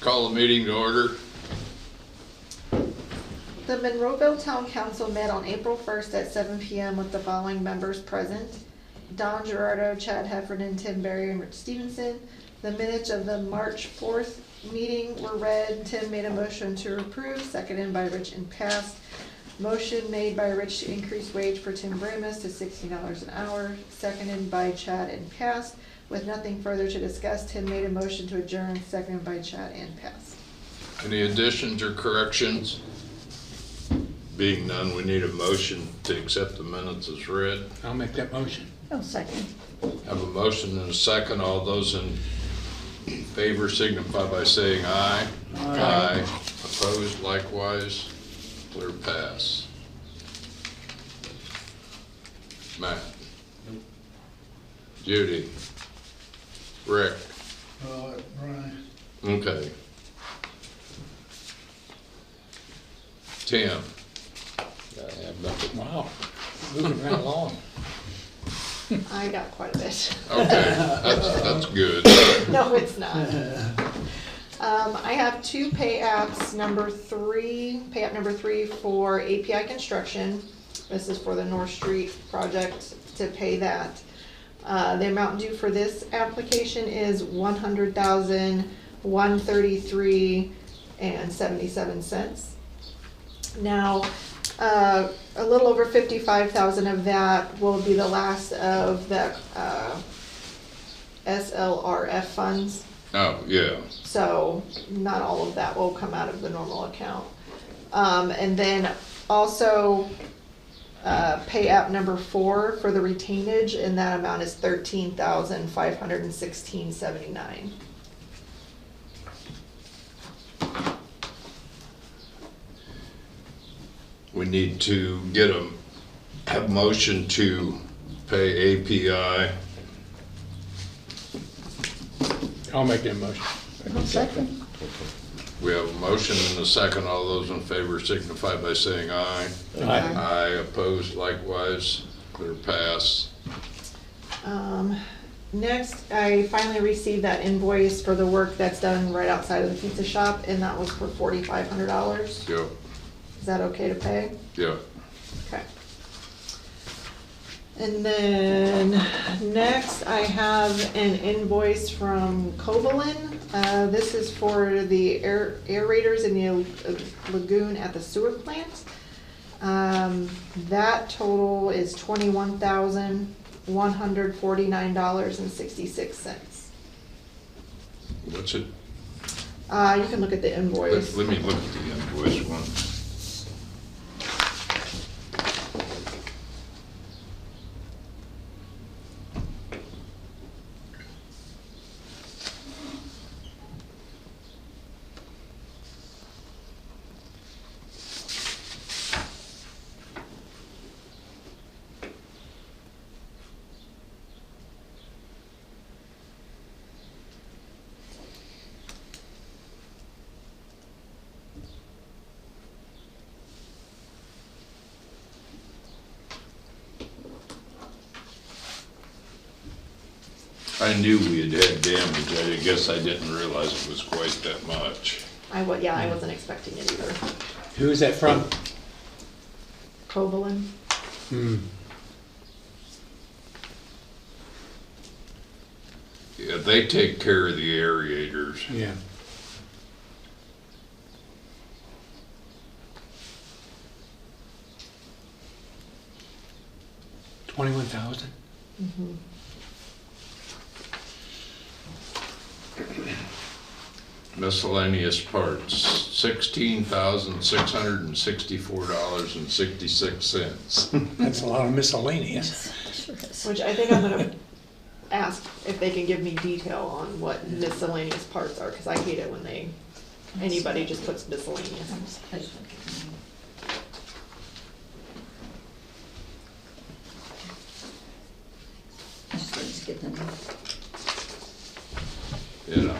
Call the meeting to order. The Monroeville Town Council met on April 1st at 7 p.m. with the following members present: Don Gerardo, Chad Heffernan, Tim Berry, and Rich Stevenson. The minutes of the March 4th meeting were read. Tim made a motion to approve, seconded by Rich and passed. Motion made by Rich to increase wage for Tim Bramus to $60 an hour, seconded by Chad and passed. With nothing further to discuss, Tim made a motion to adjourn, seconded by Chad and passed. Any additions or corrections? Being none, we need a motion to accept the minutes as read. I'll make that motion. Oh, second. Have a motion and a second. All those in favor signify by saying aye. Aye. Opposed likewise. Clear pass. Matt. Judy. Rick. Brian. Okay. Tim. I have nothing. Wow, moving right along. I got quite a bit. Okay, that's good. No, it's not. I have two pay apps. Pay app number three for API Construction. This is for the North Street project to pay that. The amount due for this application is $100,133.77. Now, a little over 55,000 of that will be the last of the SLRF funds. Oh, yeah. So not all of that will come out of the normal account. And then also pay app number 4 for the retainage, and that amount is $13,516.79. We need to have motion to pay API. I'll make that motion. Oh, second. We have a motion and a second. All those in favor signify by saying aye. Aye. Aye. Opposed likewise. Clear pass. Next, I finally received that invoice for the work that's done right outside of the pizza shop, and that was for $4,500. Yep. Is that okay to pay? Yep. Okay. And then next I have an invoice from Covalin. This is for the aerators in the lagoon at the sewer plant. That total is $21,149.66. What's it? You can look at the invoice. Let me look at the invoice one. I knew we had damage. I guess I didn't realize it was quite that much. I wasn't expecting it either. Who is that from? Covalin. Yeah, they take care of the aerators. Yeah. $21,000? Mm-hmm. Miscellaneous parts, $16,664.66. That's a lot of miscellaneous. Sure is. Which I think I'm gonna ask if they can give me detail on what miscellaneous parts are, because I hate it when anybody just puts miscellaneous. Just get them. You know.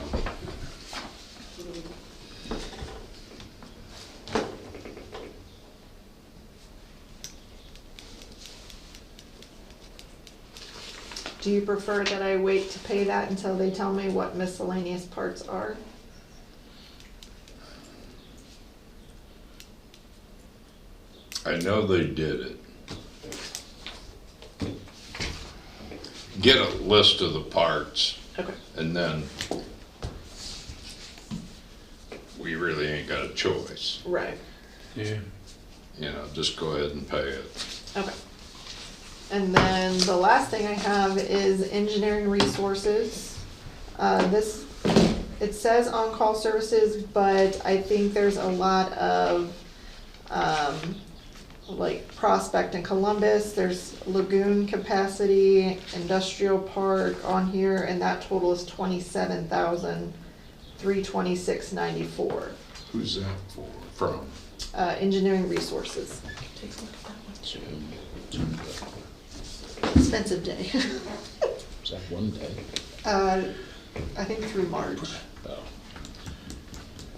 Do you prefer that I wait to pay that until they tell me what miscellaneous parts are? I know they did it. Get a list of the parts, Okay. and then we really ain't got a choice. Right. Yeah. You know, just go ahead and pay it. Okay. And then the last thing I have is engineering resources. This, it says on-call services, but I think there's a lot of, like Prospect and Columbus, there's lagoon capacity, industrial park on here, and that total is $27,326.94. Who's that for? From? Engineering resources. Take a look at that one. Expensive day. Is that one day? I think through March. Oh,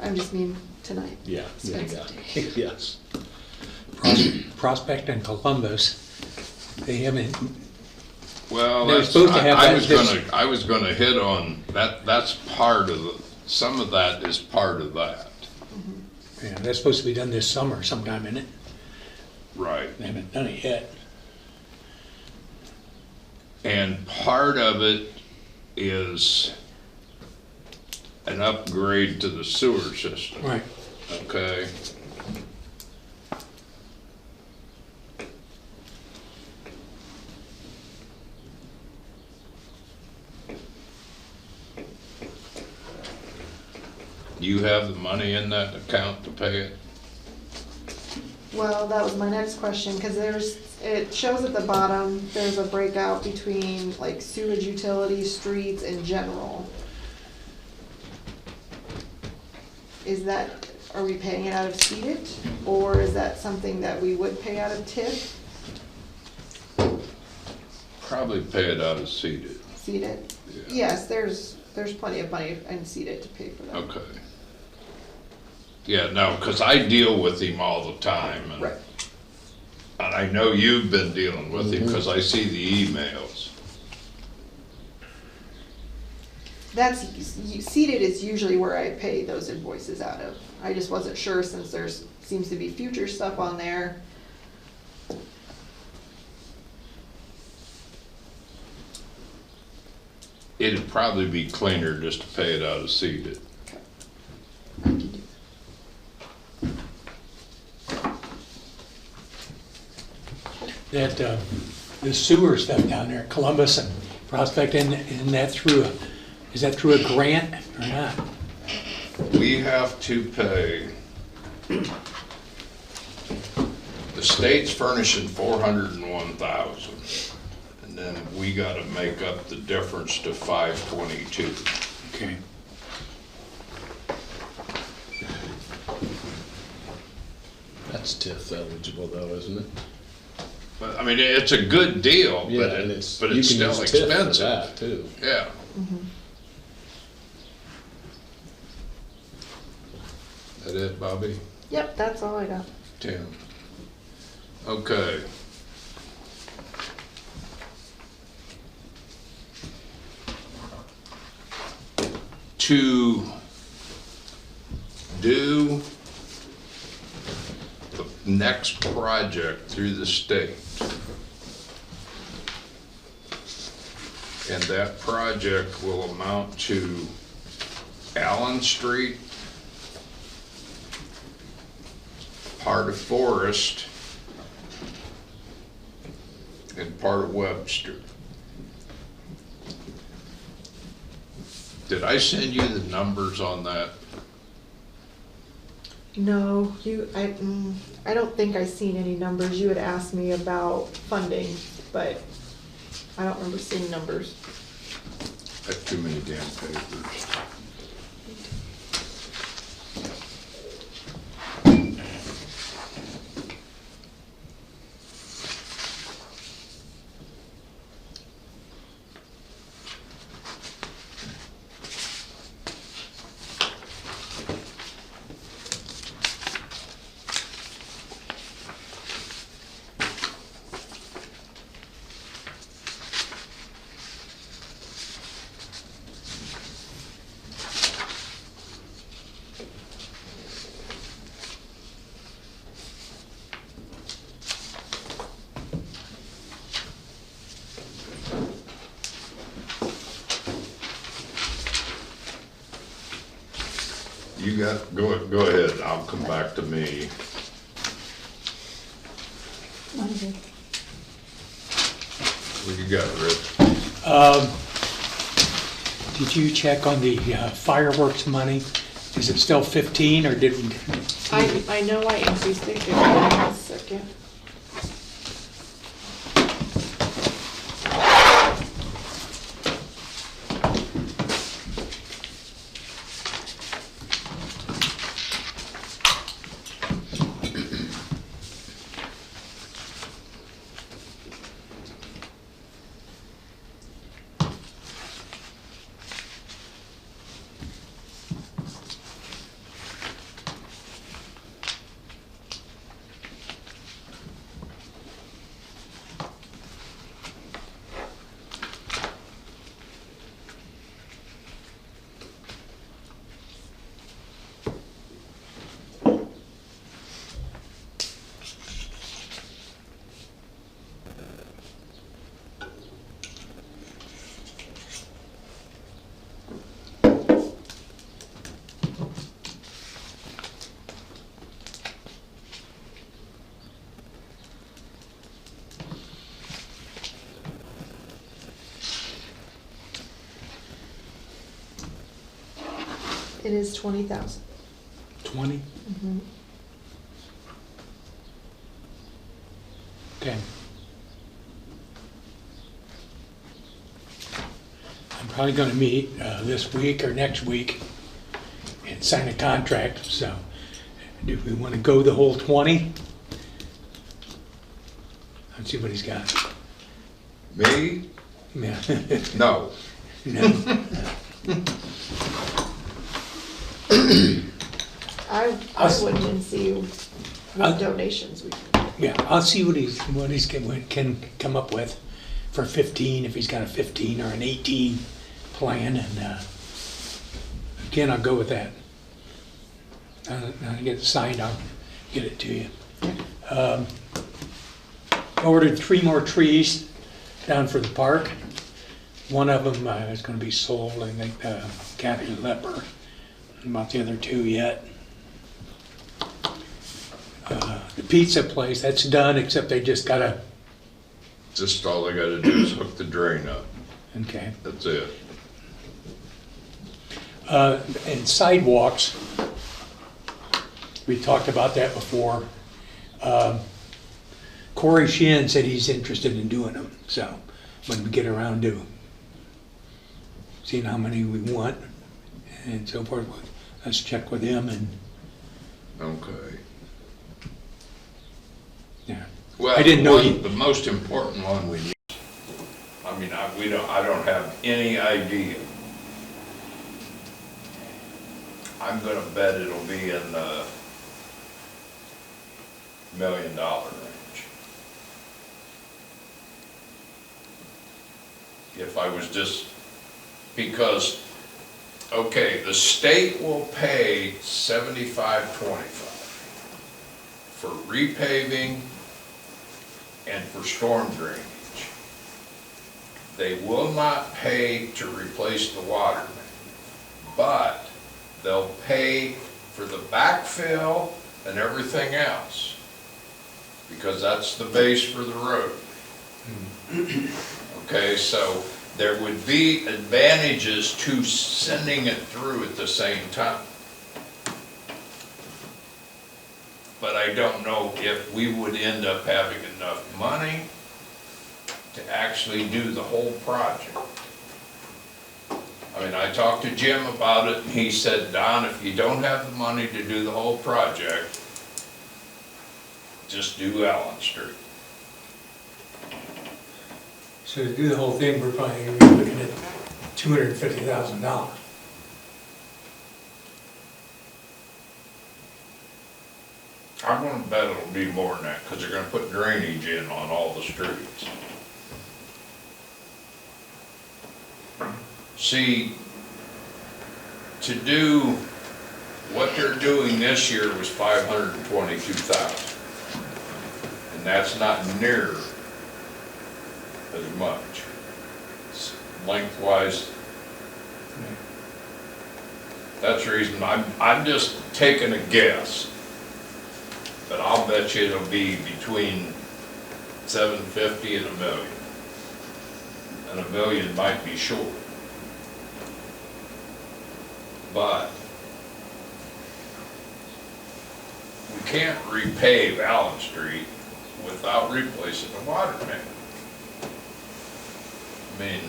I just mean tonight. yeah, yeah, Expensive yeah. day. Yes. Prospect and Columbus, they haven't, Well, They're that's, supposed to have I that was this- gonna, I was gonna hit on, that's part of the, some of that is part of that. yeah, that's supposed to be done this summer sometime, isn't it? Right. They haven't done it yet. And part of it is an upgrade to the sewer system. Right. Okay? You have the money in that account to pay it? Well, that was my next question, cause it shows at the bottom, there's a breakout between like sewage utilities, streets, and general. Is that, are we paying it out of seated, or is that something that we would pay out of TIF? Probably pay it out of seated. Seated? Yeah. Yes, there's plenty of money in seated to pay for that. Okay. Yeah, no, because I deal with him all the time, and, Right. and I know you've been dealing with him, because I see the emails. That's, seated is usually where I pay those invoices out of. I just wasn't sure since there's, seems to be future stuff on there. It'd probably be cleaner just to pay it out of seated. I can do That, the sewer stuff down there, Columbus and Prospect, and that is that through a grant or not? We have to pay, the state's furnishing 401,000, and then we gotta make up the difference to 522. Okay. That's TIF eligible though, isn't it? But, I mean, it's a good deal, Yeah, but and it's you can still use TIF for expensive. that too. Yeah. That it, Bobby? Yep, that's all I got. Tim? Okay. To do the next project through the state. And that project will amount to Allen Street, part of Forest, and part of Webster. Did I send you the numbers on that? No, I don't think I seen any numbers. You had asked me about funding, but I don't remember seeing numbers. That's too many damn papers. You got, go ahead, I'll come back to me. Monday. What you got, Rick? Did you check on the fireworks money? Is it still 15 or did we? I know I increased it, give me a second. It is 20,000. 20? Okay. I'm probably gonna meet this week or next week and sign a contract, so do we wanna go the whole 20? Let's see what he's got. Me? Yeah. No. No. I wouldn't even see what donations we can. Yeah, I'll see what he's can come up with for 15, if he's got a 15 or an 18 plan, and again, I'll go with that. I'll get it signed, I'll get it to you. Ordered 3 more trees down for the park. One of them is gonna be sold, I think, Kathy Lepper. About the other 2 yet. The pizza place, that's done, except they just gotta, Just all they gotta do is hook the drain up. okay. That's it. And sidewalks, we talked about that before. Corey Sheehan said he's interested in doing them, so when we get around to seeing how many we want and so forth, let's check with him and, Okay. yeah. Well, I didn't know the most important one we need, I mean, I don't have any idea. I'm gonna bet it'll be in the $1 million range. If I was just, because, okay, the state will pay 75-25 for repaving and for storm drainage. They will not pay to replace the water main, but they'll pay for the backfill and everything else, because that's the base for the road. Okay, so there would be advantages to sending it through at the same time. But I don't know if we would end up having enough money to actually do the whole project. I mean, I talked to Jim about it, and he said, Don, if you don't have the money to do the whole project, just do Allen Street. So to do the whole thing, we're probably gonna be looking at $250,000. I'm gonna bet it'll be more than that, because they're gonna put drainage in on all the streets. See, to do what they're doing this year was $522,000. And that's not near as much. Lengthwise, That's the reason, I'm just taking a guess. But I'll bet you it'll be between 750 and $1 million. And $1 million might be short. But we can't repave Allen Street without replacing the water main. I mean,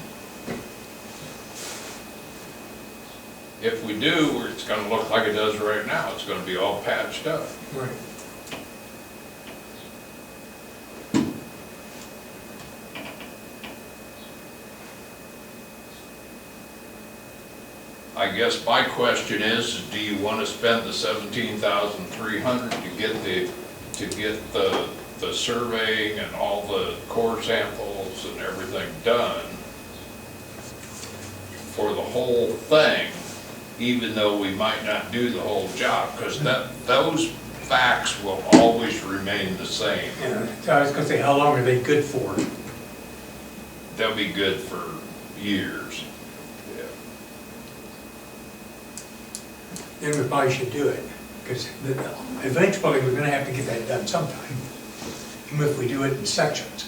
if we do, it's gonna look like it does right now. It's gonna be all patched up. Right. I guess my question is do you wanna spend the $17,300 to get the surveying and all the core samples and everything done for the whole thing, even though we might not do the whole job? Because those facts will always remain the same. Yeah, so I was gonna say, how long are they good for? They'll be good for years. Then we probably should do it, because eventually we're gonna have to get that done sometime, even if we do it in sections.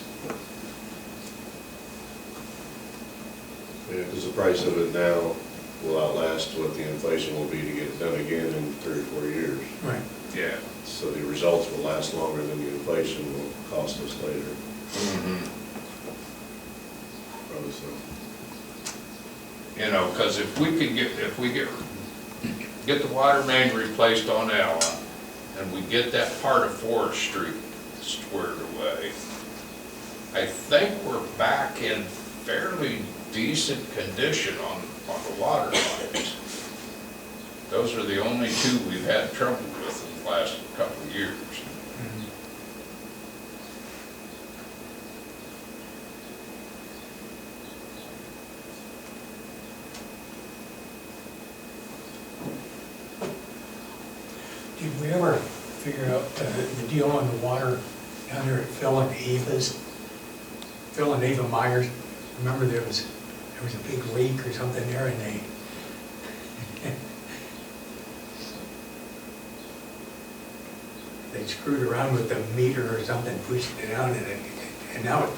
Yeah, because the price of it now will outlast what the inflation will be to get it done again in 3 or 4 years. Right. Yeah. So the results will last longer than the inflation will cost us later. Probably so. You know, because if we get the water main replaced on Allen, and we get that part of Forest Street squared away, I think we're back in fairly decent condition on the water lines. Those are the only two we've had trouble with in the last couple of years. Did we ever figure out the deal on the water down there at Phil and Ava Myers? Remember there was a big leak or something there, and they screwed around with the meter or something, pushed it down, and now it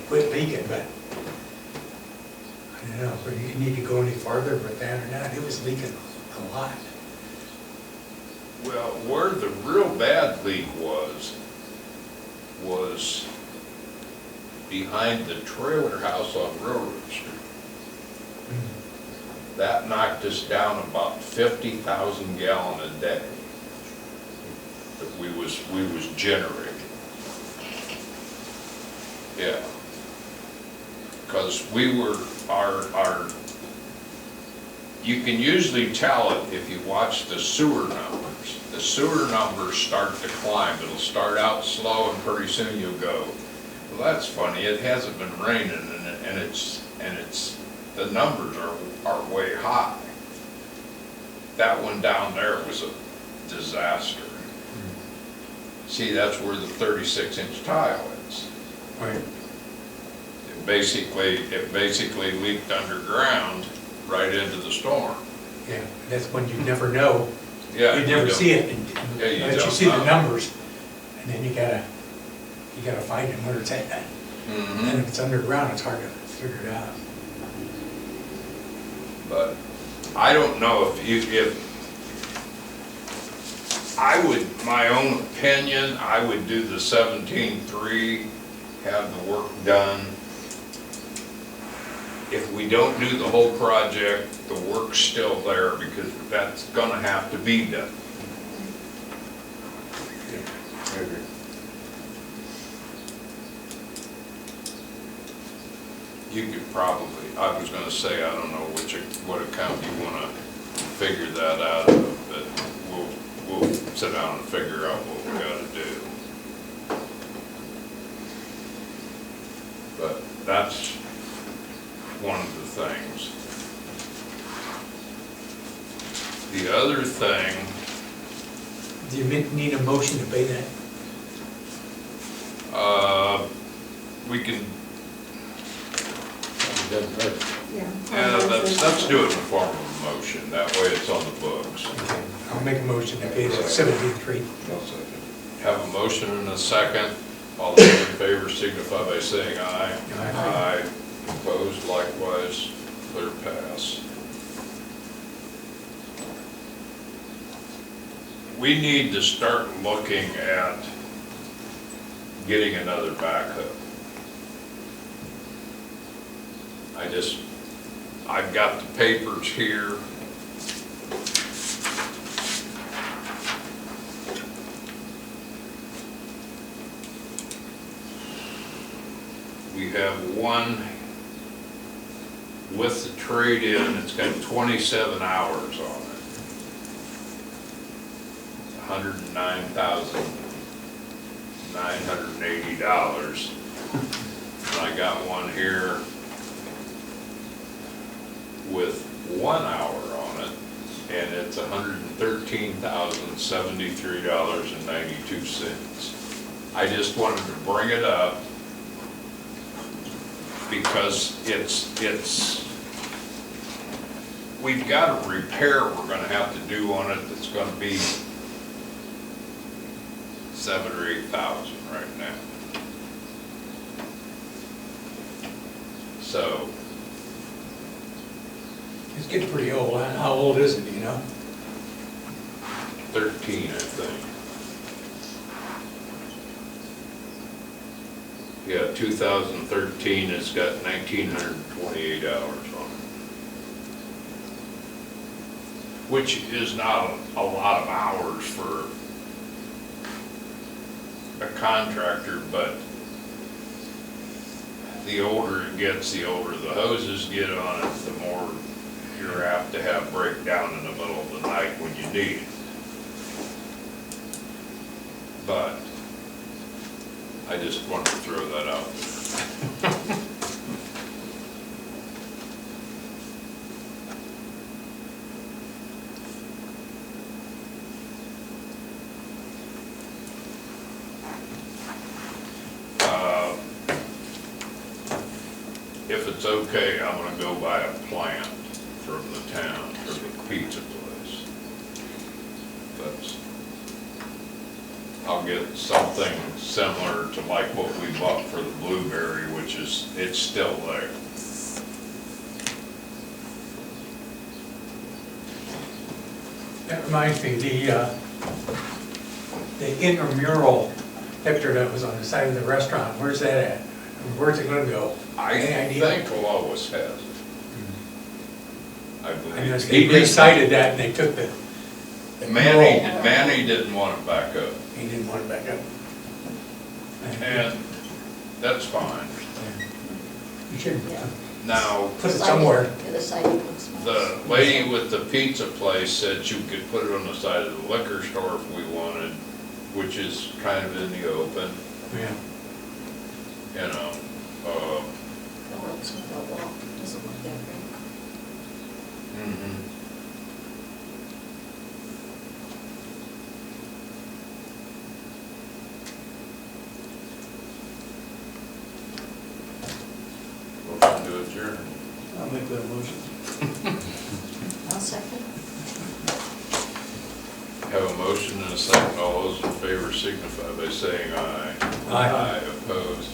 quit leaking, but I don't know, if you need to go any farther with that or not. It was leaking a lot. Well, where the real bad leak was behind the trailer house on Railroad Street. That knocked us down about 50,000 gallon a day that we was generating. Yeah. Because we were, you can usually tell it if you watch the sewer numbers. The sewer numbers start to climb. It'll start out slow and pretty soon you'll go, well, that's funny, it hasn't been raining and the numbers are way high. That one down there was a disaster. See, that's where the 36-inch tile is. Right. It basically leaked underground right into the storm. Yeah, that's when you never know. Yeah. You never see it, Yeah, you unless you don't see the know. numbers, and then you gotta find it where it's at. Mhm. And if it's underground, it's hard to figure it out. But I don't know if I would, my own opinion, I would do the 17.3, have the work done. If we don't do the whole project, the work's still there because that's gonna have to be done. Yeah, I agree. You could probably, I was gonna say, I don't know what account you wanna figure that out of, but we'll sit down and figure out what we gotta do. But that's one of the things. The other thing, Do you need a motion to pay that? we can, doesn't hurt. Yeah. Yeah, let's do it in the form of a motion, that way it's on the books. Okay, I'll make a motion to pay that 17.3. I'll second. Have a motion and a second, all those in favor signify by saying aye. Aye. Opposed likewise, clear pass. We need to start looking at getting another backhoe. I've got the papers here. We have one with the trade-in, it's got 27 hours on it. $109,980. And I got one here with 1 hour on it, and it's $113,073.92. I just wanted to bring it up because we've got a repair we're gonna have to do on it that's gonna be 7,000 or 8,000 right now. So, It's getting pretty old. How old is it, do you know? 13, I think. Yeah, 2013, it's got 1,928 hours on it. Which is not a lot of hours for a contractor, but the older it gets, the older the hoses get on it, the more you're apt to have breakdown in the middle of the night when you need it. But I just wanted to throw that out there. If it's okay, I'm gonna go buy a plant from the town, from the pizza place. I'll get something similar to like what we bought for the blueberry, which is, it's still there. That reminds me, the intramural picture that was on the side of the restaurant, where's that at? Where's it gonna go? I Any idea? think Lois has it. I I know believe. they recited that and they took the Manny didn't want it back up, he didn't want it back up. and that's fine. You should Now, put it somewhere. The other side looks nice. the lady with the pizza place said you could put it on the side of the liquor store if we wanted, which is kind of in the open, Yeah. you know. The world's with the wall, doesn't look that great. Mhm. Motion to adjourn. I'll make that motion. I'll second. Have a motion and a second. All those in favor signify by saying aye. Aye. Opposed?